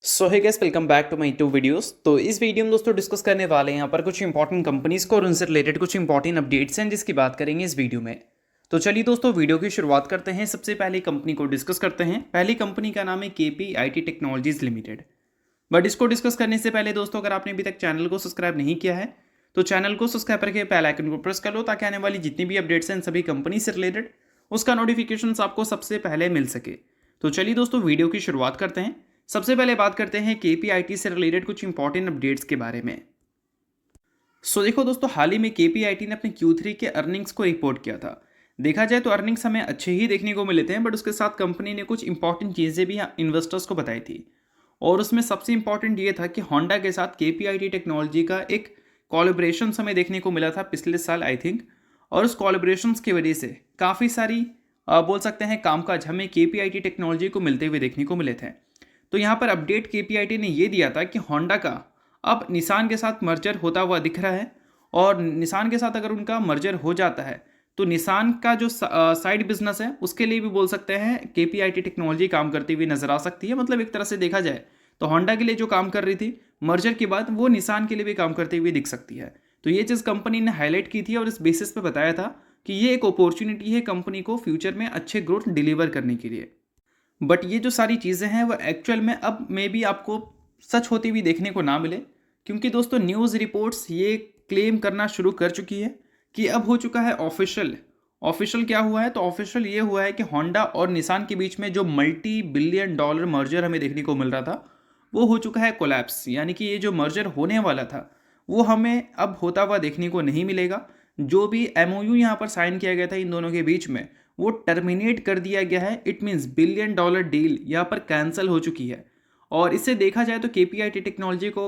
So hey guys, welcome back to my to videos. तो इस video में दोस्तों डिस्कस करने वाले हैं यहाँ पर कुछ इंपॉर्टेंट कंपनीज को और उनसे रिलेटेड कुछ इंपॉर्टेंट अपडेट्स हैं जिसकी बात करेंगे इस वीडियो में। तो चलिए दोस्तों वीडियो की शुरुआत करते हैं। सबसे पहले कंपनी को डिस्कस करते हैं। पहली कंपनी का नाम है KPIT टेक्नोलॉजीज लिमिटेड। बट इसको डिस्कस करने से पहले दोस्तों, अगर आपने अभी तक चैनल को सब्सक्राइब नहीं किया है तो चैनल को सब्सक्राइब करके बेल आइकन को प्रेस कर लो ताकि आने वाली जितनी भी अपडेट्स हैं सभी कंपनी से रिलेटेड उसका नोटिफिकेशन आपको सबसे पहले मिल सके। तो चलिए दोस्तों वीडियो की शुरुआत करते हैं। सबसे पहले बात करते हैं KPIT से रिलेटेड कुछ इंपॉर्टेंट अपडेट्स के बारे में। देखो दोस्तों, हाल ही में KPIT ने अपने Q3 के अर्निंग्स को रिपोर्ट किया था। देखा जाए तो अर्निंग्स हमें अच्छे ही देखने को मिले थे, बट उसके साथ कंपनी ने कुछ इंपॉर्टेंट चीज़ें भी इन्वेस्टर्स को बताई थी। और उसमें सबसे इंपॉर्टेंट ये था कि होंडा के साथ KPIT टेक्नोलॉजी का एक कोलैबोरेशन हमें देखने को मिला था पिछले साल आई थिंक। और उस कोलैबोरेशन की वजह से काफ़ी सारी बोल सकते हैं कामकाज हमें KPIT टेक्नोलॉजी को मिलते हुए देखने को मिले थे। तो यहाँ पर अपडेट KPIT ने ये दिया था कि होंडा का अब निसान के साथ मर्जर होता हुआ दिख रहा है। और निसान के साथ अगर उनका मर्जर हो जाता है तो निसान का जो साइड बिजनेस है उसके लिए भी बोल सकते हैं KPIT टेक्नोलॉजी काम करती हुई नजर आ सकती है। मतलब एक तरह से देखा जाए तो होंडा के लिए जो काम कर रही थी मर्जर के बाद, वो निसान के लिए भी काम करती हुई दिख सकती है। तो ये चीज़ कंपनी ने हाईलाइट की थी और इस बेसिस पे बताया था कि ये एक अपॉर्चुनिटी है कंपनी को फ्यूचर में अच्छे ग्रोथ डिलीवर करने के लिए। बट ये जो सारी चीज़ें हैं वो एक्चुअल में अब मे बी आपको सच होती हुई देखने को ना मिले, क्योंकि दोस्तों न्यूज़ रिपोर्ट्स ये क्लेम करना शुरू कर चुकी है कि अब हो चुका है ऑफिशियल। ऑफिशियल क्या हुआ है? तो ऑफिशियल ये हुआ है कि होंडा और निसान के बीच में जो मल्टी बिलियन डॉलर मर्जर हमें देखने को मिल रहा था वो हो चुका है कोलैप्स। यानी कि ये जो मर्जर होने वाला था वो हमें अब होता हुआ देखने को नहीं मिलेगा। जो भी MOU यहाँ पर साइन किया गया था इन दोनों के बीच में वो टर्मिनेट कर दिया गया है। It means billion dollar deal यहाँ पर कैंसिल हो चुकी है। और इससे देखा जाए तो KPIT टेक्नोलॉजी को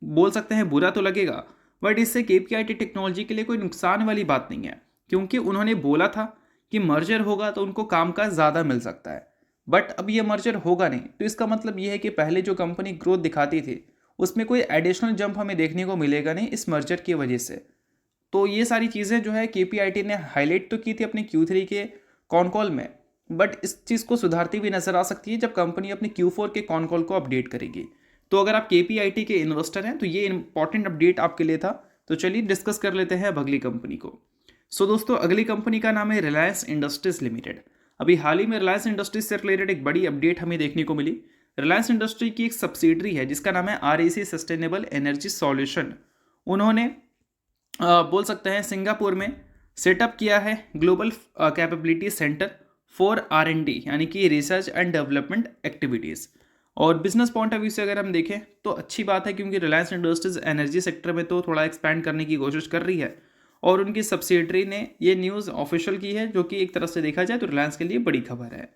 बोल सकते हैं बुरा तो लगेगा, बट इससे KPIT टेक्नोलॉजी के लिए कोई नुकसान वाली बात नहीं है, क्योंकि उन्होंने बोला था कि मर्जर होगा तो उनको काम का ज़्यादा मिल सकता है। बट अब ये मर्जर होगा नहीं, तो इसका मतलब ये है कि पहले जो कंपनी ग्रोथ दिखाती थी उसमें कोई एडिशनल जंप हमें देखने को मिलेगा नहीं इस मर्जर की वजह से। तो ये सारी चीज़ें जो है KPIT ने हाईलाइट तो की थी अपने Q3 के कॉन कॉल में, बट इस चीज़ को सुधारती हुई नजर आ सकती है जब कंपनी अपने Q4 के कॉन कॉल को अपडेट करेगी। तो अगर आप KPIT के इन्वेस्टर हैं तो ये इंपॉर्टेंट अपडेट आपके लिए था। तो चलिए डिस्कस कर लेते हैं अब अगली कंपनी को। दोस्तों, अगली कंपनी का नाम है रिलायंस इंडस्ट्रीज लिमिटेड। अभी हाल ही में रिलायंस इंडस्ट्रीज से रिलेटेड एक बड़ी अपडेट हमें देखने को मिली। रिलायंस इंडस्ट्री की एक सब्सिडरी है जिसका नाम है REC सस्टेनेबल एनर्जी सॉल्यूशन। उन्होंने बोल सकते हैं सिंगापुर में सेटअप किया है global capability centre for R&D, यानी कि रिसर्च एंड डेवलपमेंट एक्टिविटीज़। और बिजनेस पॉइंट ऑफ व्यू से अगर हम देखें तो अच्छी बात है, क्योंकि रिलायंस इंडस्ट्रीज एनर्जी सेक्टर में तो थोड़ा एक्सपैंड करने की कोशिश कर रही है और उनकी सब्सिडरी ने ये न्यूज़ ऑफिशियल की है, जो कि एक तरफ से देखा जाए तो रिलायंस के लिए बड़ी खबर है।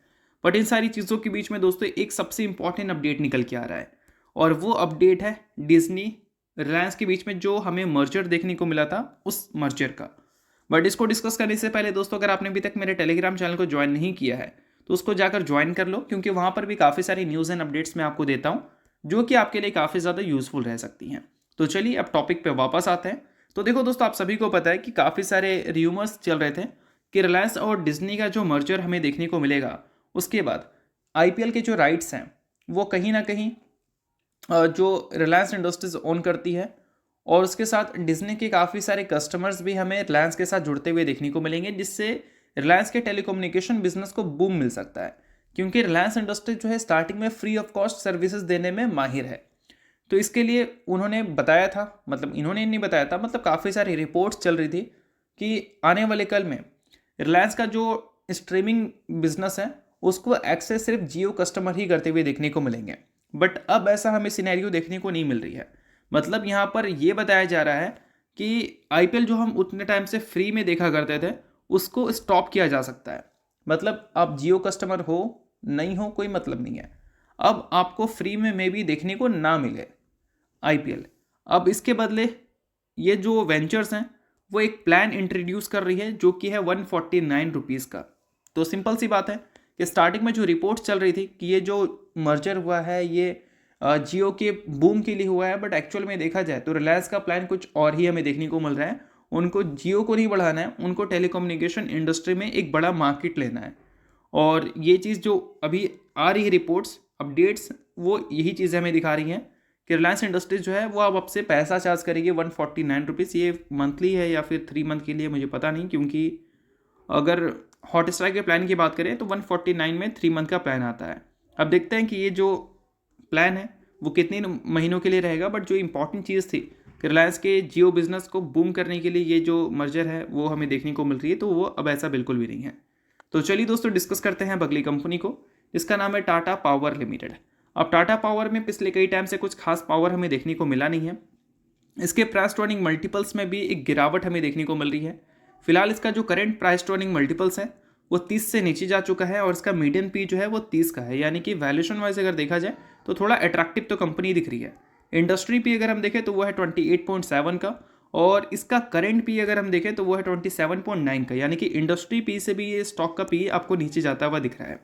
बट इन सारी चीज़ों के बीच में दोस्तों एक सबसे इंपॉर्टेंट अपडेट निकल के आ रहा है, और वो अपडेट है डिज्नी रिलायंस के बीच में जो हमें मर्जर देखने को मिला था उस मर्जर का। बट इसको डिस्कस करने से पहले दोस्तों, अगर आपने अभी तक मेरे टेलीग्राम चैनल को ज्वाइन नहीं किया है तो उसको जाकर ज्वाइन कर लो, क्योंकि वहाँ पर भी काफ़ी सारी न्यूज़ एंड अपडेट्स मैं आपको देता हूँ जो कि आपके लिए काफ़ी ज़्यादा यूजफुल रह सकती हैं। तो चलिए अब टॉपिक पे वापस आते हैं। तो देखो दोस्तों, आप सभी को पता है कि काफ़ी सारे र्यूमर्स चल रहे थे कि रिलायंस और डिज्नी का जो मर्जर हमें देखने को मिलेगा उसके बाद IPL के जो राइट्स हैं वो कहीं ना कहीं जो रिलायंस इंडस्ट्रीज ओन करती है, और उसके साथ डिज्नी के काफ़ी सारे कस्टमर्स भी हमें रिलायंस के साथ जुड़ते हुए देखने को मिलेंगे, जिससे रिलायंस के टेलीकम्युनिकेशन बिजनेस को बूम मिल सकता है। क्योंकि रिलायंस इंडस्ट्रीज जो है स्टार्टिंग में फ्री ऑफ कॉस्ट सर्विसेज देने में माहिर है। तो इसके लिए उन्होंने बताया था, मतलब इन्होंने नहीं बताया था, मतलब काफ़ी सारी रिपोर्ट्स चल रही थी कि आने वाले कल में रिलायंस का जो स्ट्रीमिंग बिजनेस है उसको एक्सेस सिर्फ जियो कस्टमर ही करते हुए देखने को मिलेंगे। बट अब ऐसा हमें सिनेरियो देखने को नहीं मिल रही है। मतलब यहाँ पर यह बताया जा रहा है कि IPL जो हम उतने टाइम से फ्री में देखा करते थे उसको स्टॉप किया जा सकता है। मतलब आप जियो कस्टमर हो नहीं हो कोई मतलब नहीं है, अब आपको फ्री में मे भी देखने को ना मिले IPL। अब इसके बदले ये जो वेंचर्स हैं वो एक प्लान इंट्रोड्यूस कर रही है जो कि है 149 रुपीज़ का। तो सिंपल सी बात है कि स्टार्टिंग में जो रिपोर्ट्स चल रही थी कि ये जो मर्जर हुआ है ये जियो के बूम के लिए हुआ है, बट एक्चुअल में देखा जाए तो रिलायंस का प्लान कुछ और ही हमें देखने को मिल रहा है। उनको जियो को नहीं बढ़ाना है, उनको टेलीकम्युनिकेशन इंडस्ट्री में एक बड़ा मार्केट लेना है। और ये चीज़ जो अभी आ रही है रिपोर्ट्स अपडेट्स वो यही चीज़ें हमें दिखा रही हैं कि रिलायंस इंडस्ट्रीज जो है वो अब आपसे पैसा चार्ज करेगी 149 रुपीज़। ये मंथली है या फिर 3 मंथ के लिए मुझे पता नहीं, क्योंकि अगर हॉटस्टार के प्लान की बात करें तो 149 में 3 मंथ का प्लान आता है। अब देखते हैं कि ये जो प्लान है वो कितने महीनों के लिए रहेगा। बट जो इंपॉर्टेंट चीज़ थी कि रिलायंस के जियो बिजनेस को बूम करने के लिए ये जो मर्जर है वो हमें देखने को मिल रही है, तो वो अब ऐसा बिल्कुल भी नहीं है। तो चलिए दोस्तों डिस्कस करते हैं अगली कंपनी को, जिसका नाम है टाटा पावर लिमिटेड। अब टाटा पावर में पिछले कई टाइम से कुछ खास पावर हमें देखने को मिला नहीं है। इसके प्राइस टू अर्निंग मल्टीपल्स में भी एक गिरावट हमें देखने को मिल रही है। फिलहाल इसका जो current price to earning multiples है वो 30 से नीचे जा चुका है और इसका मीडियन पी जो है वो 30 का है, यानी कि वैल्यूएशन वाइज अगर देखा जाए तो थोड़ा अट्रैक्टिव तो कंपनी दिख रही है। इंडस्ट्री पी अगर हम देखें तो वो है 28.7 का और इसका करंट पी अगर हम देखें तो वो है 27.9 का, यानी कि इंडस्ट्री पी से भी ये स्टॉक का पी आपको नीचे जाता हुआ दिख रहा है।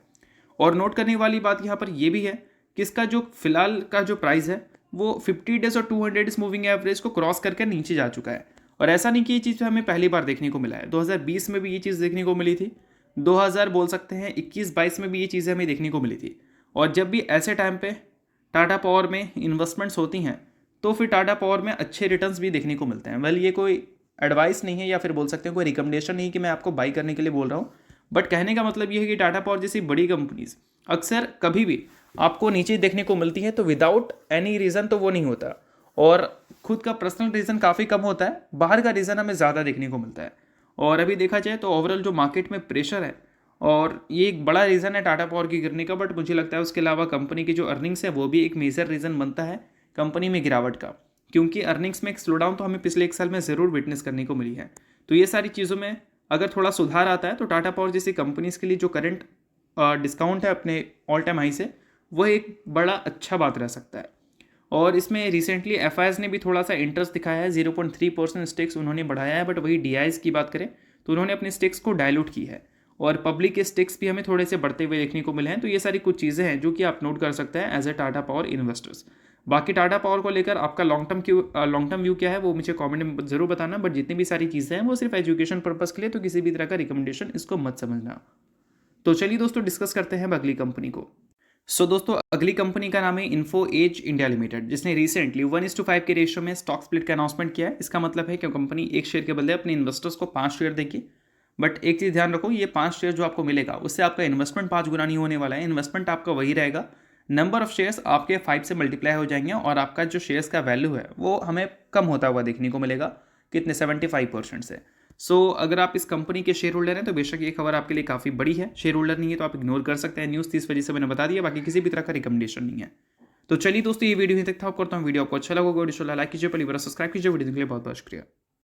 और नोट करने वाली बात यहाँ पर यह भी है कि इसका जो फिलहाल का जो प्राइस है वो 50 डेज और 200 डेज मूविंग एवरेज को क्रॉस करके नीचे जा चुका है। और ऐसा नहीं कि ये चीज़ हमें पहली बार देखने को मिला है, 2020 में भी ये चीज़ देखने को मिली थी, 2000 बोल सकते हैं 21-22 में भी ये चीज़ें हमें देखने को मिली थी। और जब भी ऐसे टाइम पे टाटा पावर में इन्वेस्टमेंट्स होती हैं तो फिर टाटा पावर में अच्छे रिटर्न्स भी देखने को मिलते हैं। वेल ये कोई एडवाइस नहीं है या फिर बोल सकते हैं कोई रिकमेंडेशन नहीं कि मैं आपको बाई करने के लिए बोल रहा हूँ, बट कहने का मतलब ये है कि टाटा पावर जैसी बड़ी कंपनीज अक्सर कभी भी आपको नीचे देखने को मिलती है तो विदाउट एनी रीज़न तो वो नहीं होता, और खुद का पर्सनल रीज़न काफ़ी कम होता है, बाहर का रीज़न हमें ज़्यादा देखने को मिलता है। और अभी देखा जाए तो ओवरऑल जो मार्केट में प्रेशर है और ये एक बड़ा रीज़न है टाटा पावर की गिरने का, बट मुझे लगता है उसके अलावा कंपनी की जो अर्निंग्स है वो भी एक मेजर रीज़न बनता है कंपनी में गिरावट का, क्योंकि अर्निंग्स में एक स्लोडाउन तो हमें पिछले 1 साल में ज़रूर विटनेस करने को मिली है। तो ये सारी चीज़ों में अगर थोड़ा सुधार आता है तो टाटा पावर जैसी कंपनीज़ के लिए जो करंट डिस्काउंट है अपने ऑल टाइम हाई से, वह एक बड़ा अच्छा बात रह सकता है। और इसमें रिसेंटली एफआईएस ने भी थोड़ा सा इंटरेस्ट दिखाया है, 0.3% स्टेक्स उन्होंने बढ़ाया है। बट वही डीआईएस की बात करें तो उन्होंने अपने स्टेक्स को डायलूट की है और पब्लिक के स्टेक्स भी हमें थोड़े से बढ़ते हुए देखने को मिले हैं। तो ये सारी कुछ चीज़ें हैं जो कि आप नोट कर सकते हैं as a Tata Power investors. बाकी टाटा पावर को लेकर आपका लॉन्ग टर्म व्यू क्या है वो मुझे कमेंट में ज़रूर बताना। बट जितनी भी सारी चीज़ें हैं वो सिर्फ एजुकेशन पर्पज़ के लिए, तो किसी भी तरह का रिकमेंडेशन इसको मत समझना। तो चलिए दोस्तों डिस्कस करते हैं अगली कंपनी को। दोस्तों अगली कंपनी का नाम है इन्फो एज इंडिया लिमिटेड, जिसने रिसेंटली 1:5 के रेशियो में स्टॉक स्प्लिट का अनाउंसमेंट किया है। इसका मतलब है कि कंपनी एक शेयर के बदले अपने इन्वेस्टर्स को 5 शेयर देगी। बट एक चीज़ ध्यान रखो, ये 5 शेयर जो आपको मिलेगा उससे आपका इन्वेस्टमेंट 5 गुना नहीं होने वाला है। इन्वेस्टमेंट आपका वही रहेगा, नंबर ऑफ शेयर्स आपके 5 से मल्टीप्लाई हो जाएंगे और आपका जो शेयर्स का वैल्यू है वो हमें कम होता हुआ देखने को मिलेगा, कितने 75% से। अगर आप इस कंपनी के शेयर होल्डर हैं तो बेशक ये खबर आपके लिए काफ़ी बड़ी है। शेयर होल्डर नहीं है तो आप इग्नोर कर सकते हैं न्यूज़, 30 वजह से मैंने बता दिया, बाकी किसी भी तरह का रिकमेंडेशन नहीं है। तो चलिए दोस्तों ये वीडियो यहीं तक था। करता हूँ वीडियो आपको अच्छा लगा, वीडियो लाइक कीजिए, पहली बार सब्सक्राइब कीजिए। वीडियो के लिए बहुत बहुत शुक्रिया।